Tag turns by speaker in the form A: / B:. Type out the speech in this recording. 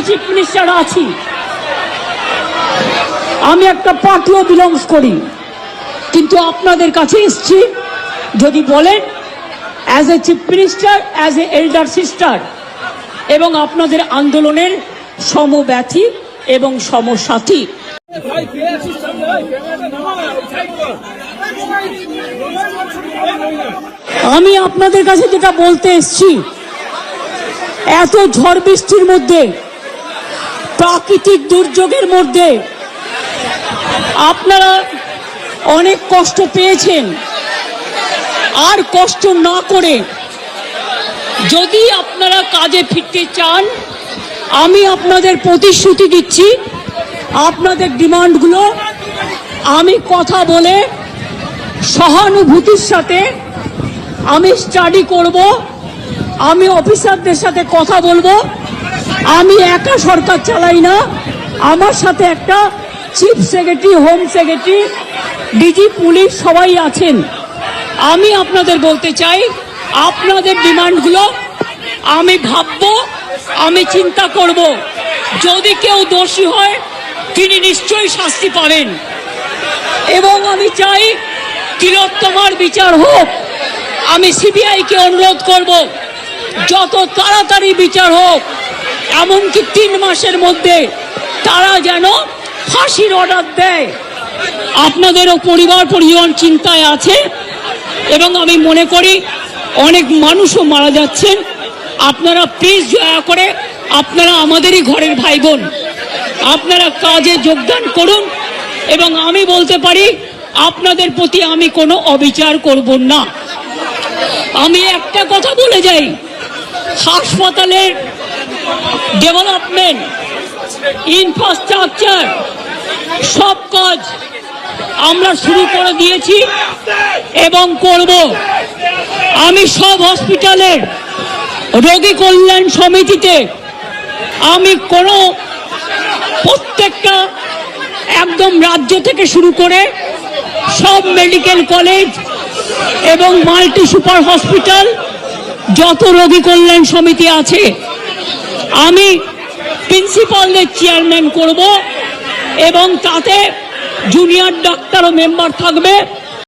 A: Chief minister আছি, আমি একটা পার্টিও বিলংস করি, কিন্তু আপনাদের কাছে এসছি যদি বলেন as a chief minister, as a elder sister এবং আপনাদের আন্দোলনের সমব্যথী এবং সমসাথী। আমি আপনাদের কাছে যেটা বলতে এসছি, এত ঝড় বৃষ্টির মধ্যে, প্রাকৃতিক দুর্যোগের মধ্যে আপনারা অনেক কষ্ট পেয়েছেন। আর কষ্ট না করে যদি আপনারা কাজে ফিরতে চান, আমি আপনাদের প্রতিশ্রুতি দিচ্ছি, আপনাদের ডিমান্ডগুলো আমি কথা বলে সহানুভূতির সাথে আমি স্টাডি করব, আমি অফিসারদের সাথে কথা বলবো। আমি একা সরকার চালাই না, আমার সাথে একটা chief secretary, home secretary, DG police সবাই আছেন। আমি আপনাদের বলতে চাই, আপনাদের ডিমান্ডগুলো আমি ভাববো, আমি চিন্তা করব। যদি কেউ দোষী হয় তিনি নিশ্চয়ই শাস্তি পাবেন এবং আমি চাই তিলোত্তমার বিচার হোক। আমি সিবিআইকে অনুরোধ করব যত তাড়াতাড়ি বিচার হোক, এমনকি 3 মাসের মধ্যে তারা যেন ফাঁসির অর্ডার দেয়। আপনাদেরও পরিবার পরিজন চিন্তায় আছে এবং আমি মনে করি অনেক মানুষও মারা যাচ্ছেন। আপনারা প্লিজ দয়া করে, আপনারা আমাদেরই ঘরের ভাই বোন, আপনারা কাজে যোগদান করুন এবং আমি বলতে পারি আপনাদের প্রতি আমি কোনো অবিচার করব না। আমি একটা কথা বলে যাই, হাসপাতালের ডেভেলপমেন্ট, ইনফ্রাস্ট্রাকচার সব কাজ আমরা শুরু করে দিয়েছি এবং করব। আমি সব হসপিটালের রোগী কল্যাণ সমিতিতে আমি প্রত্যেকটা একদম রাজ্য থেকে শুরু করে সব মেডিকেল কলেজ এবং মাল্টি সুপার হসপিটাল, যত রোগী কল্যাণ সমিতি আছে, আমি প্রিন্সিপালদের চেয়ারম্যান করব এবং তাতে জুনিয়র ডাক্তারও মেম্বার থাকবে।